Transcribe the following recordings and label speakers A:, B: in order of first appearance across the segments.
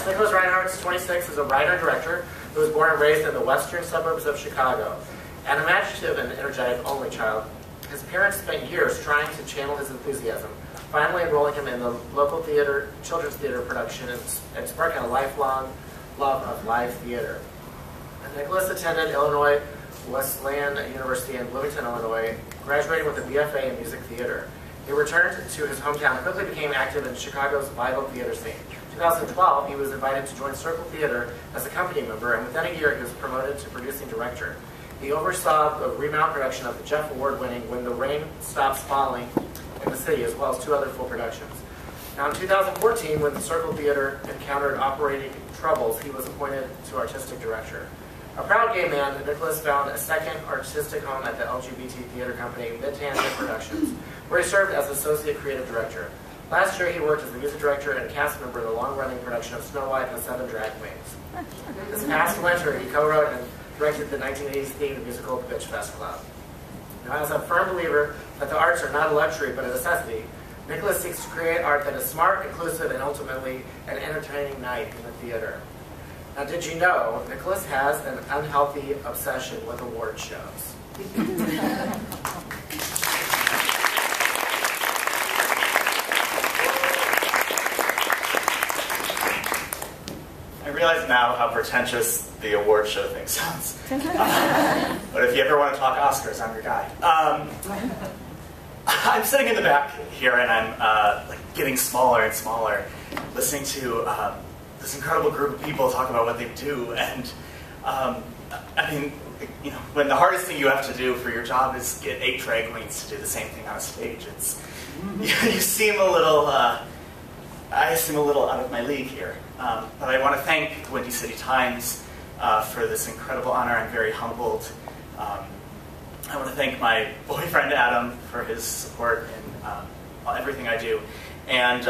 A: Nicholas Reinhardt's 26, is a writer-director who was born and raised in the western suburbs of Chicago. An imaginative and energetic only child, his parents spent years trying to channel his enthusiasm, finally enrolling him in the local theater, children's theater production and sparking a lifelong love of live theater. Nicholas attended Illinois Wesleyan University in Bloomington, Illinois, graduating with a BFA in music theater. He returned to his hometown and quickly became active in Chicago's vital theater scene. In 2012, he was invited to join Circle Theater as a company member, and within a year he was promoted to producing director. He oversaw the remount production of the Jeff Award-winning When the Rain Stops Falling in the City, as well as 2 other full productions. Now in 2014, when the Circle Theater encountered operating troubles, he was appointed to artistic director. A proud gay man, Nicholas found a second artistic home at the LGBT theater company, Mid-Tangent Productions, where he served as associate creative director. Last year, he worked as the music director and cast member in the long-running production of Snow White and the Seven Drag Queens. This past winter, he co-wrote and directed the 1980s themed musical Bitch Fest Club. Now, as a firm believer that the arts are not a luxury but a necessity, Nicholas seeks to create art that is smart, inclusive, and ultimately an entertaining night in the theater. Now, did you know Nicholas has an unhealthy obsession with award shows?
B: I realize now how pretentious the award show thing sounds. But if you ever want to talk Oscars, I'm your guy. I'm sitting in the back here, and I'm like getting smaller and smaller, listening to this incredible group of people talk about what they do. And I mean, you know, when the hardest thing you have to do for your job is get 8 drag queens to do the same thing on a stage, it's you seem a little. I seem a little out of my league here. But I want to thank Windy City Times for this incredible honor. I'm very humbled. I want to thank my boyfriend Adam for his support in everything I do, and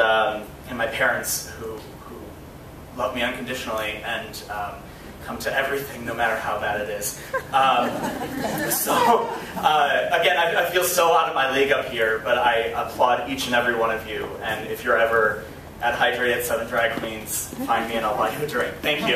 B: my parents who love me unconditionally and come to everything no matter how bad it is. Again, I feel so out of my league up here, but I applaud each and every one of you. And if you're ever at Hydrate at 7 Drag Queens, find me and I'll buy you a drink. Thank you.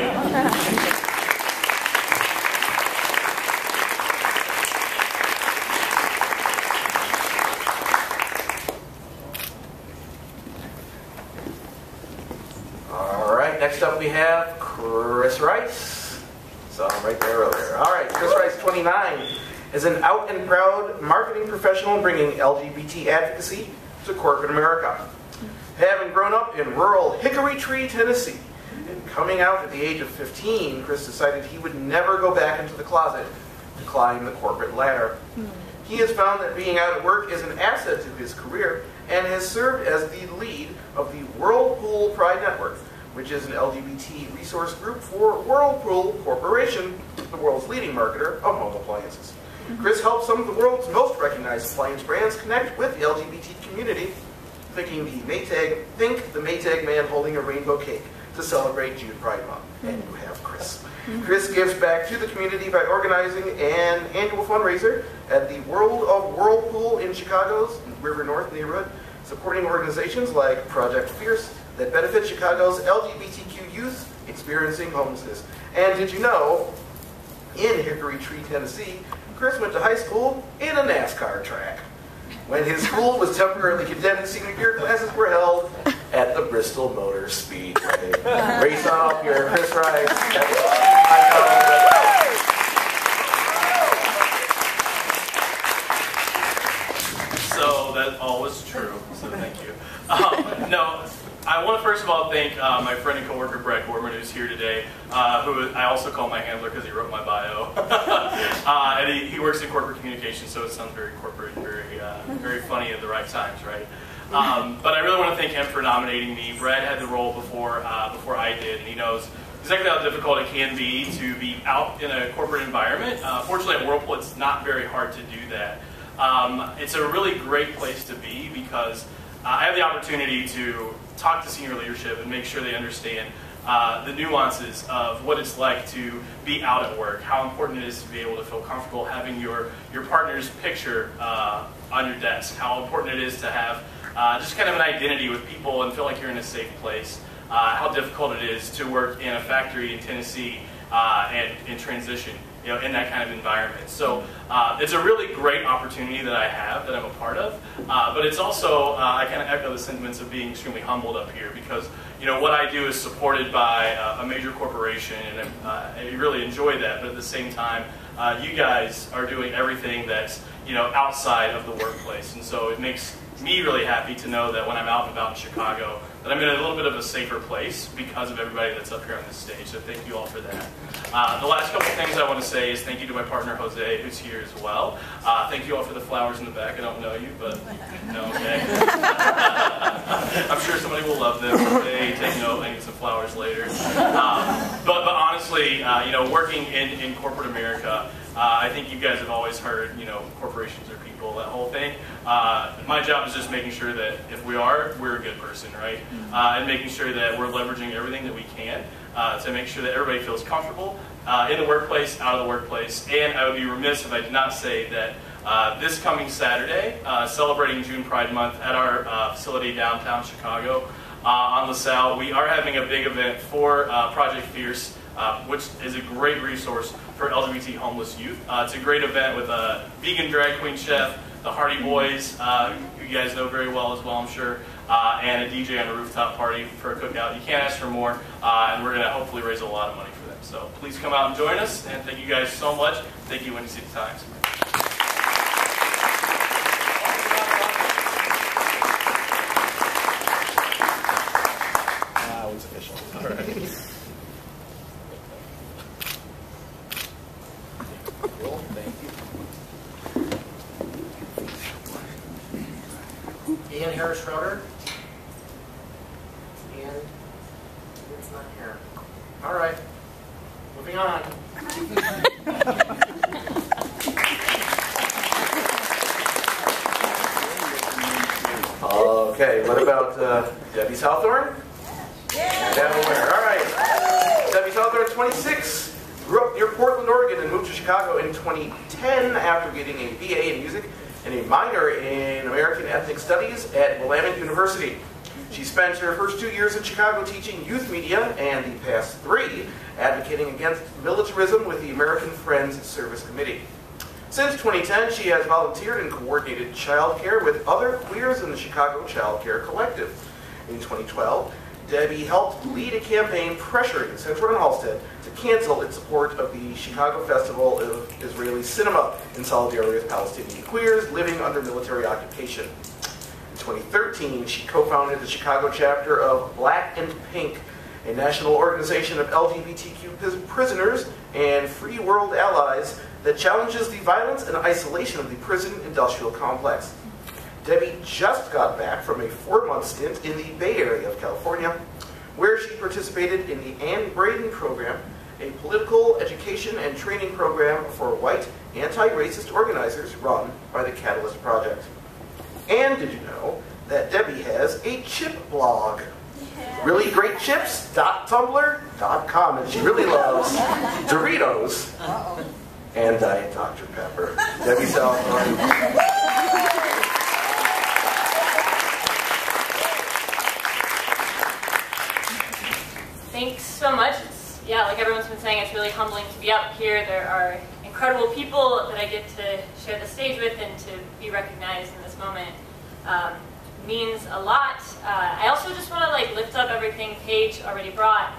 C: All right, next up we have Chris Rice. So I'm right there earlier. All right, Chris Rice, 29, is an out and proud marketing professional bringing LGBT advocacy to corporate America. Having grown up in rural Hickory Tree, Tennessee, and coming out at the age of 15, Chris decided he would never go back into the closet to climb the corporate ladder. He has found that being out at work is an asset to his career and has served as the lead of the Whirlpool Pride Network, which is an LGBT resource group for Whirlpool Corporation, the world's leading marketer of home appliances. Chris helps some of the world's most recognized appliance brands connect with the LGBT community, think the Maytag man holding a rainbow cake to celebrate June Pride Month. And you have Chris. Chris gives back to the community by organizing an annual fundraiser at the World of Whirlpool in Chicago's River North neighborhood, supporting organizations like Project Fierce that benefit Chicago's LGBTQ youth experiencing homelessness. And did you know, in Hickory Tree, Tennessee, Chris went to high school in a NASCAR track. When his school was temporarily condemned, senior year classes were held at the Bristol Motor Speedway. Race on up here, Chris Rice.
D: So that all was true, so thank you. No, I want to first of all thank my friend and coworker Brett Gorman, who's here today, who I also call my handler because he wrote my bio. And he works in corporate communications, so it sounds very corporate and very funny at the right times, right? But I really want to thank him for nominating me. Brett had the role before I did, and he knows exactly how difficult it can be to be out in a corporate environment. Fortunately, at Whirlpool, it's not very hard to do that. It's a really great place to be because I have the opportunity to talk to senior leadership and make sure they understand the nuances of what it's like to be out at work, how important it is to be able to feel comfortable having your partner's picture on your desk, how important it is to have just kind of an identity with people and feel like you're in a safe place. how difficult it is to work in a factory in Tennessee and in transition, in that kind of environment. So it's a really great opportunity that I have, that I'm a part of, but it's also, I kind of echo the sentiments of being extremely humbled up here, because what I do is supported by a major corporation, and I really enjoy that, but at the same time, you guys are doing everything that's outside of the workplace, and so it makes me really happy to know that when I'm out and about in Chicago, that I'm in a little bit of a safer place because of everybody that's up here on this stage. So thank you all for that. The last couple of things I want to say is thank you to my partner Jose, who's here as well. Thank you all for the flowers in the back. I don't know you, but no, okay. I'm sure somebody will love them. Jose, take note. I need some flowers later. But honestly, working in corporate America, I think you guys have always heard, corporations are people, that whole thing. My job is just making sure that if we're a good person, right? And making sure that we're leveraging everything that we can to make sure that everybody feels comfortable in the workplace, out of the workplace. And I would be remiss if I did not say that this coming Saturday, celebrating June Pride Month at our facility downtown Chicago on LaSalle, we are having a big event for Project Fierce, which is a great resource for LGBT homeless youth. It's a great event with a vegan drag queen chef, the Hardy Boys, who you guys know very well as well, I'm sure, and a DJ on a rooftop party for a cookout. You can't ask for more, and we're going to hopefully raise a lot of money for them. So please come out and join us, and thank you guys so much. Thank you, Windy City Times.
C: Now it's official. All right.
A: Ian Harris Schroeder. Ian, it's not here. All right, moving on.
C: Okay, what about Debbie Southorn? Yeah. All right. Debbie Southorn, 26, grew up near Portland, Oregon, and moved to Chicago in 2010 after getting a BA in music and a minor in American Ethnic Studies at Willamette University. She spent her first 2 years in Chicago teaching youth media and the past 3 advocating against militarism with the American Friends Service Committee. Since 2010, she has volunteered and coordinated childcare with other queers in the Chicago Child Care Collective. In 2012, Debbie helped lead a campaign pressuring Central and Halstead to cancel its support of the Chicago Festival of Israeli Cinema in solidarity with Palestinian queers living under military occupation. In 2013, she co-founded the Chicago chapter of Black and Pink, a national organization of LGBTQ prisoners and free world allies that challenges the violence and isolation of the prison industrial complex. Debbie just got back from a 4-month stint in the Bay Area of California, where she participated in the Ann Braden Program, a political education and training program for white anti-racist organizers run by the Catalyst Project. And did you know that Debbie has a chip blog? ReallyGreatChips.tumblr.com, and she really loves Doritos and Diet Dr. Pepper. Debbie Southorn.
E: Thanks so much. Like everyone's been saying, it's really humbling to be up here. There are incredible people that I get to share the stage with, and to be recognized in this moment means a lot. I also just want to lift up everything Paige already brought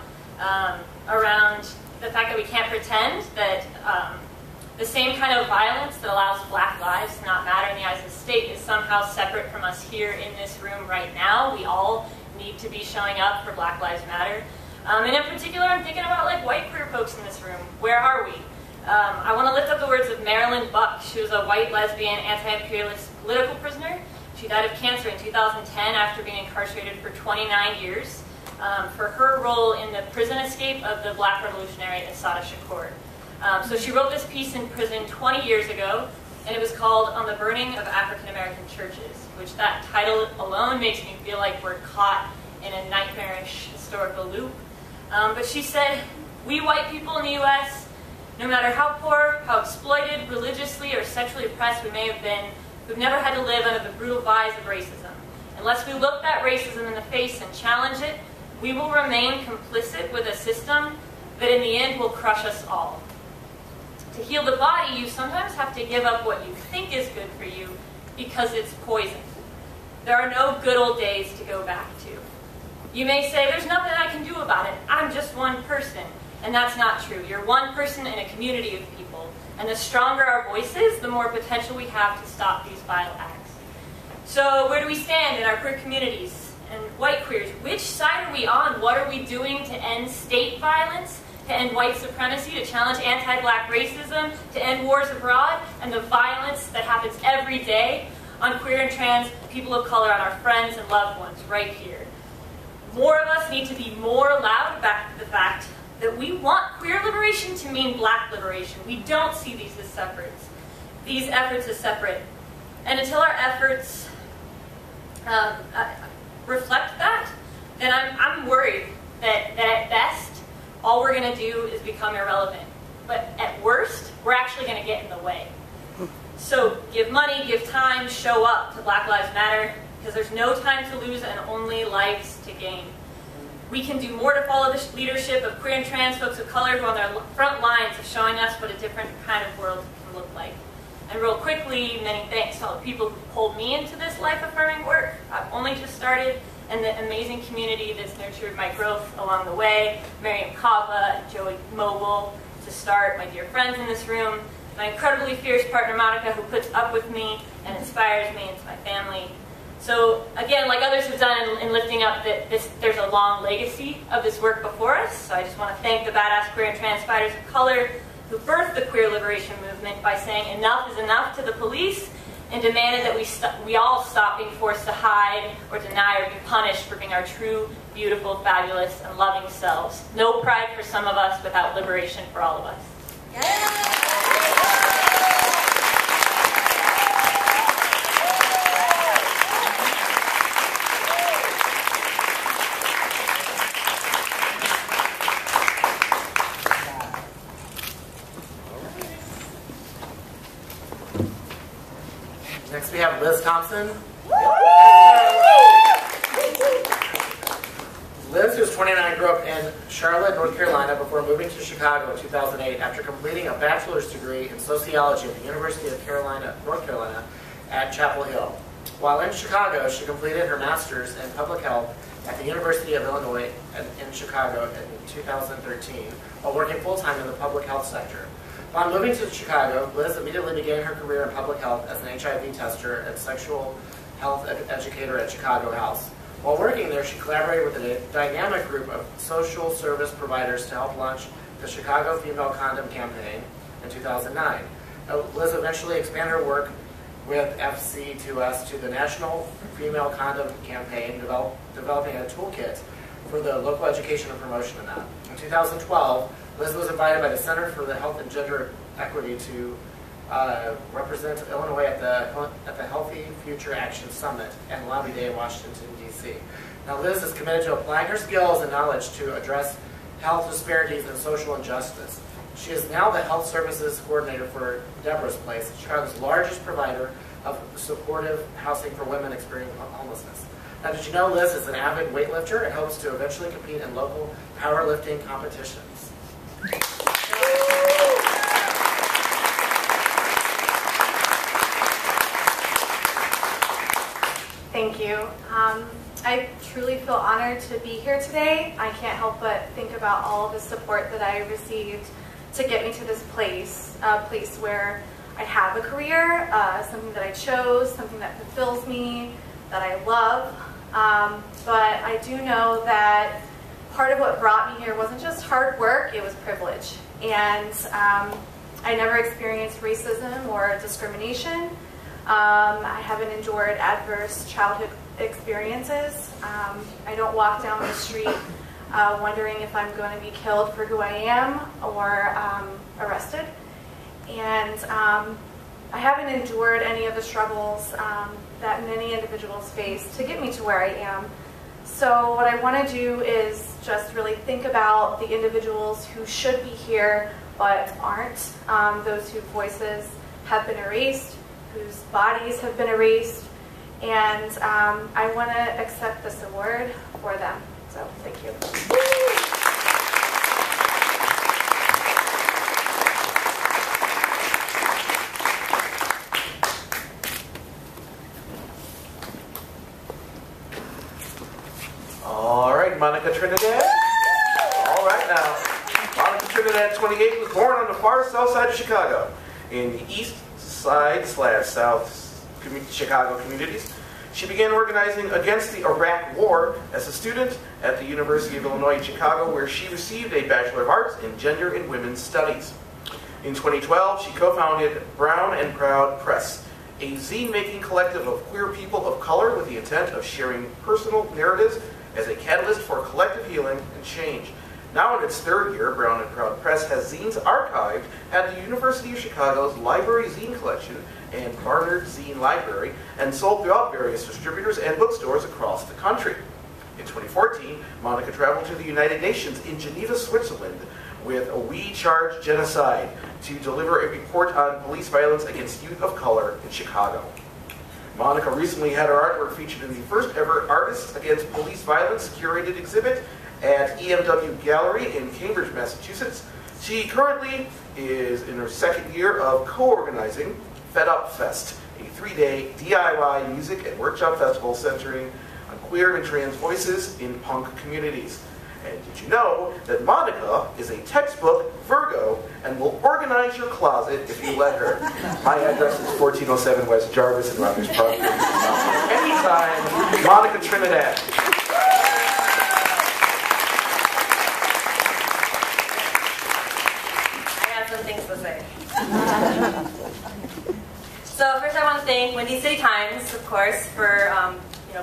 E: around the fact that we can't pretend that the same kind of violence that allows Black lives to not matter in the eyes of the state is somehow separate from us here in this room right now. We all need to be showing up for Black Lives Matter. And in particular, I'm thinking about white queer folks in this room. Where are we? I want to lift up the words of Marilyn Buck. She was a white, lesbian, anti-imperialist political prisoner. She died of cancer in 2010 after being incarcerated for 29 years for her role in the prison escape of the Black revolutionary Assata Shakur. So she wrote this piece in prison 20 years ago, and it was called On the Burning of African American Churches, which that title alone makes me feel like we're caught in a nightmarish historical loop. But she said, we white people in the U.S., no matter how poor, how exploited, religiously, or sexually oppressed we may have been, we've never had to live under the brutal vise of racism. Unless we look that racism in the face and challenge it, we will remain complicit with a system that in the end will crush us all. To heal the body, you sometimes have to give up what you think is good for you because it's poison. There are no good old days to go back to. You may say, there's nothing I can do about it. I'm just one person. And that's not true. You're one person in a community of people. And the stronger our voices, the more potential we have to stop these vile acts. So where do we stand in our queer communities and white queers? Which side are we on? What are we doing to end state violence, to end white supremacy, to challenge anti-black racism, to end wars abroad, and the violence that happens every day on queer and trans people of color, on our friends and loved ones right here? More of us need to be more loud about the fact that we want queer liberation to mean black liberation. We don't see these as separate. These efforts as separate. And until our efforts reflect that, then I'm worried that at best, all we're going to do is become irrelevant. But at worst, we're actually going to get in the way. So give money, give time, show up to Black Lives Matter, because there's no time to lose and only lives to gain. We can do more to follow the leadership of queer and trans folks of color who are on their front lines of showing us what a different kind of world can look like. And real quickly, many thanks to all the people who pulled me into this life-affirming work. I've only just started, and the amazing community that's nurtured my growth along the way. Miriam Kava and Joey Mobile to start, my dear friends in this room, my incredibly fierce partner Monica, who puts up with me and inspires me, and to my family. So again, like others have done in lifting up, there's a long legacy of this work before us. So I just want to thank the badass queer and trans fighters of color who birthed the queer liberation movement by saying enough is enough to the police and demanded that we all stop being forced to hide or deny or be punished for being our true, beautiful, fabulous, and loving selves. No pride for some of us without liberation for all of us. Yeah.
A: Next we have Liz Thompson. Liz, who's 29, grew up in Charlotte, North Carolina before moving to Chicago in 2008 after completing a bachelor's degree in sociology at the University of North Carolina at Chapel Hill. While in Chicago, she completed her master's in public health at the University of Illinois in Chicago in 2013 while working full-time in the public health sector. Upon moving to Chicago, Liz immediately began her career in public health as an HIV tester and sexual health educator at Chicago House. While working there, she collaborated with a dynamic group of social service providers to help launch the Chicago Female Condom Campaign in 2009. Liz eventually expanded her work with FC2S to the National Female Condom Campaign, developing a toolkit for the local education and promotion of that. In 2012, Liz was invited by the Center for the Health and Gender Equity to represent Illinois at the Healthy Future Action Summit and Lobby Day in Washington, D.C. Now Liz is committed to applying her skills and knowledge to address health disparities and social injustice. She is now the Health Services Coordinator for Deborah's Place, Chicago's largest provider of supportive housing for women experiencing homelessness. Now, did you know Liz is an avid weightlifter and hopes to eventually compete in local powerlifting competitions?
F: Thank you. I truly feel honored to be here today. I can't help but think about all the support that I received to get me to this place, a place where I have a career, something that I chose, something that fulfills me, that I love. But I do know that part of what brought me here wasn't just hard work, it was privilege. And I never experienced racism or discrimination. I haven't endured adverse childhood experiences. I don't walk down the street wondering if I'm going to be killed for who I am or arrested. And I haven't endured any of the struggles that many individuals face to get me to where I am. So what I want to do is just really think about the individuals who should be here but aren't, those whose voices have been erased, whose bodies have been erased, and I want to accept this award for them. So, thank you.
C: All right, Monica Trinidad. All right now. Monica Trinidad, 28, was born on the far south side of Chicago, in the east side / south Chicago communities. She began organizing against the Iraq War as a student at the University of Illinois in Chicago, where she received a Bachelor of Arts in Gender and Women's Studies. In 2012, she co-founded Brown and Proud Press, a zine-making collective of queer people of color with the intent of sharing personal narratives as a catalyst for collective healing and change. Now in its third year, Brown and Proud Press has zines archived at the University of Chicago's Library Zine Collection and Barnard Zine Library, and sold throughout various distributors and bookstores across the country. In 2014, Monica traveled to the United Nations in Geneva, Switzerland, with a We Charge Genocide to deliver a report on police violence against youth of color in Chicago. Monica recently had her artwork featured in the first ever Artists Against Police Violence curated exhibit at EMW Gallery in Cambridge, Massachusetts. She currently is in her second year of co-organizing Fed Up Fest, a 3-day DIY music and workshop festival centering on queer and trans voices in punk communities. And did you know that Monica is a textbook Virgo and will organize your closet if you let her? My address is 1407 West Jarvis in Rogers Park. Anytime, Monica Trinidad.
G: I got some things to say. So first I want to thank Windy City Times, of course, for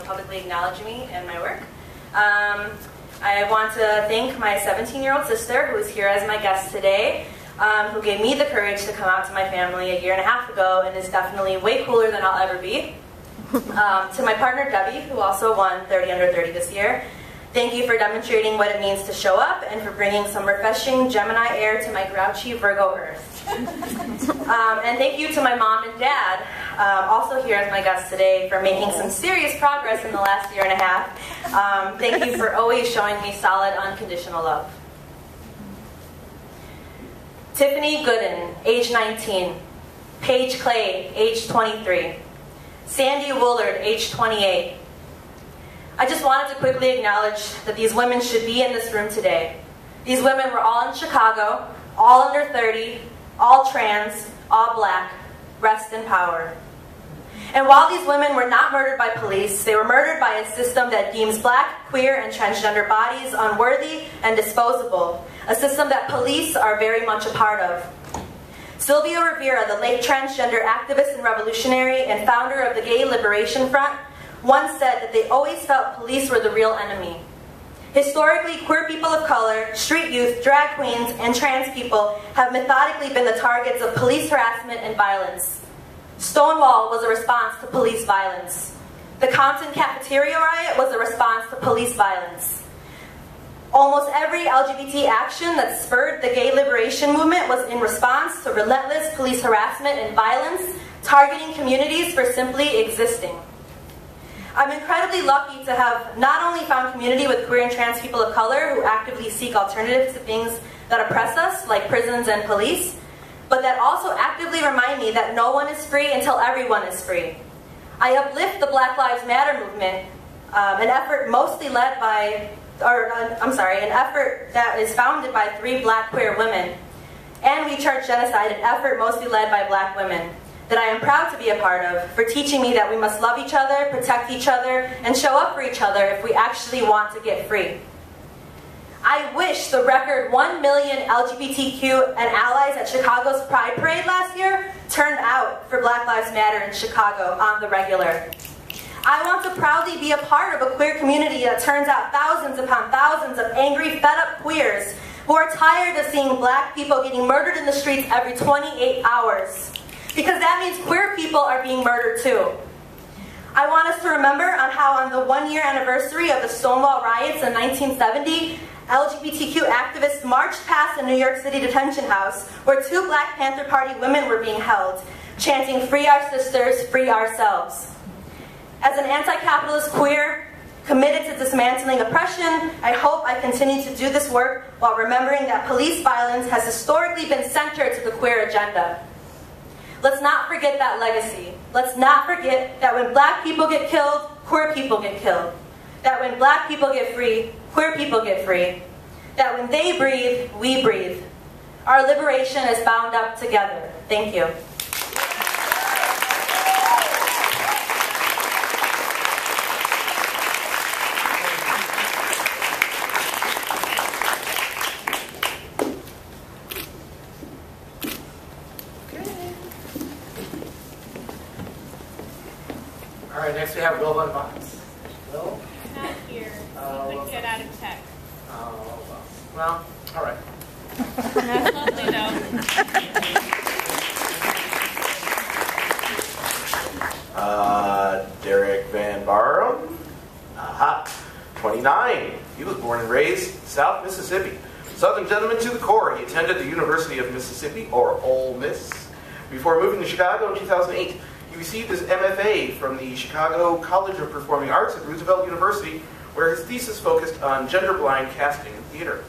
G: publicly acknowledging me and my work. I want to thank my 17-year-old sister, who is here as my guest today, who gave me the courage to come out to my family a year and a half ago and is definitely way cooler than I'll ever be. To my partner, Debbie, who also won 30 Under 30 this year, thank you for demonstrating what it means to show up and for bringing some refreshing Gemini air to my grouchy Virgo earth. And thank you to my mom and dad, also here as my guests today, for making some serious progress in the last year and a half. Thank you for always showing me solid, unconditional love. Tiffany Gooden, age 19. Paige Clay, age 23. Sandy Woolard, age 28. I just wanted to quickly acknowledge that these women should be in this room today. These women were all in Chicago, all under 30, all trans, all black. Rest in power. And while these women were not murdered by police, they were murdered by a system that deems black, queer, and transgender bodies unworthy and disposable, a system that police are very much a part of. Sylvia Rivera, the late transgender activist and revolutionary and founder of the Gay Liberation Front, once said that they always felt police were the real enemy. Historically, queer people of color, street youth, drag queens, and trans people have methodically been the targets of police harassment and violence. Stonewall was a response to police violence. The Compton Cafeteria Riot was a response to police violence. Almost every LGBT action that spurred the gay liberation movement was in response to relentless police harassment and violence, targeting communities for simply existing. I'm incredibly lucky to have not only found community with queer and trans people of color who actively seek alternatives to things that oppress us, like prisons and police, but that also actively remind me that no one is free until everyone is free. I uplift the Black Lives Matter movement, an effort that is founded by 3 black queer women, and We Charge Genocide, an effort mostly led by black women, that I am proud to be a part of, for teaching me that we must love each other, protect each other, and show up for each other if we actually want to get free. I wish the record 1 million LGBTQ and allies at Chicago's Pride Parade last year turned out for Black Lives Matter in Chicago on the regular. I want to proudly be a part of a queer community that turns out thousands upon thousands of angry, fed-up queers who are tired of seeing black people getting murdered in the streets every 28 hours. Because that means queer people are being murdered too. I want us to remember how on the 1-year anniversary of the Stonewall riots in 1970, LGBTQ activists marched past a New York City detention house where 2 Black Panther Party women were being held, chanting, "Free our sisters, free ourselves." As an anti-capitalist queer, Committed to dismantling oppression, I hope I continue to do this work while remembering that police violence has historically been centered to the queer agenda. Let's not forget that legacy. Let's not forget that when black people get killed, queer people get killed. That when black people get free, queer people get free. That when they breathe, we breathe. Our liberation is bound up together. Thank you.
A: All right, next we have Will Van Vox. Will?
H: Not here.
A: Will.
H: Get out of tech.
A: Oh, well, all right.
H: That's lovely, though.
C: Derek Van Barum. Aha. 29. He was born and raised South Mississippi. Southern gentleman to the core. He attended the University of Mississippi, or Ole Miss. Before moving to Chicago in 2008, he received his MFA from the Chicago College of Performing Arts at Roosevelt University, where his thesis focused on gender-blind casting in theater.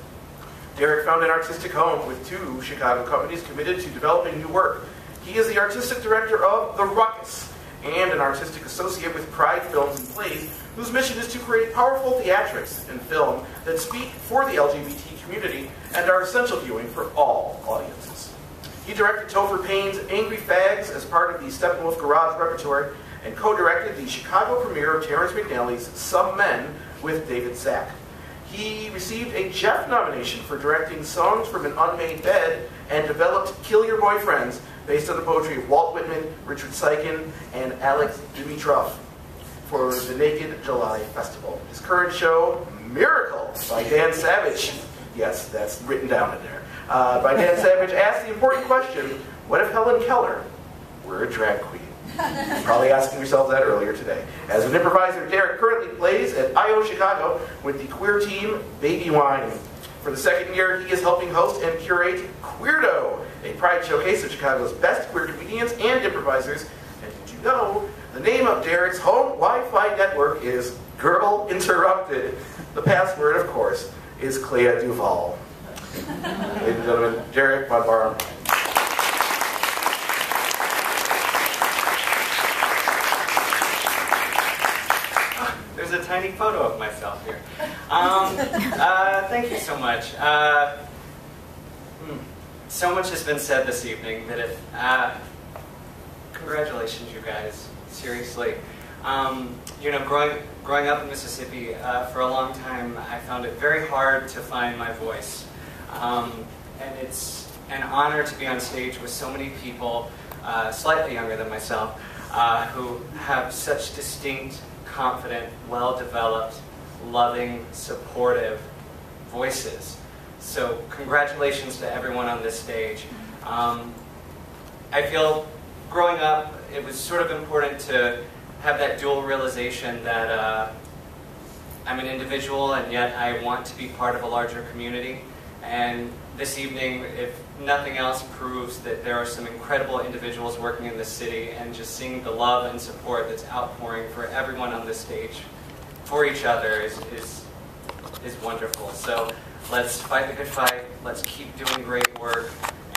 C: Derek found an artistic home with 2 Chicago companies committed to developing new work. He is the artistic director of The Ruckus and an artistic associate with Pride Films and Plays, whose mission is to create powerful theatrics and film that speak for the LGBT community and are essential viewing for all audiences. He directed Topher Payne's Angry Fags as part of the Steppenwolf Garage repertoire and co-directed the Chicago premiere of Terrence McNally's Some Men with David Zack. He received a Jeff nomination for directing Songs from an Unmade Bed and developed Kill Your Boyfriends, based on the poetry of Walt Whitman, Richard Sykin, and Alex Dimitrov for the Naked July Festival. His current show, Miracle, by Dan Savage. Yes, that's written down in there. By Dan Savage, asks the important question, what if Helen Keller were a drag queen? Probably asking yourself that earlier today. As an improviser, Derek currently plays at I.O. Chicago with the queer team Baby Wine. For the second year, he is helping host and curate Queerdo, a pride showcase of Chicago's best queer comedians and improvisers. And did you know, the name of Derek's home Wi-Fi network is Girl Interrupted. The password, of course, is Clea Duval. Ladies and gentlemen, Derek Van Barum.
I: There's a tiny photo of myself here. Thank you so much. So much has been said this evening that if... congratulations, you guys. Seriously. You know, growing up in Mississippi, for a long time, I found it very hard to find my voice. And it's an honor to be on stage with so many people, slightly younger than myself, who have such distinct, confident, well-developed, loving, supportive voices. So congratulations to everyone on this stage. I feel growing up, it was sort of important to have that dual realization that I'm an individual and yet I want to be part of a larger community. And this evening, if nothing else, proves that there are some incredible individuals working in this city, and just seeing the love and support that's outpouring for everyone on this stage for each other is wonderful. So let's fight the good fight, let's keep doing great work,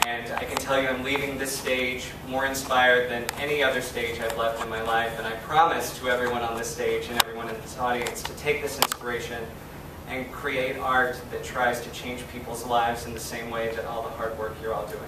I: and I can tell you I'm leaving this stage more inspired than any other stage I've left in my life, and I promise to everyone on this stage and everyone in this audience to take this inspiration and create art that tries to change people's lives in the same way that all the hard work you're all doing.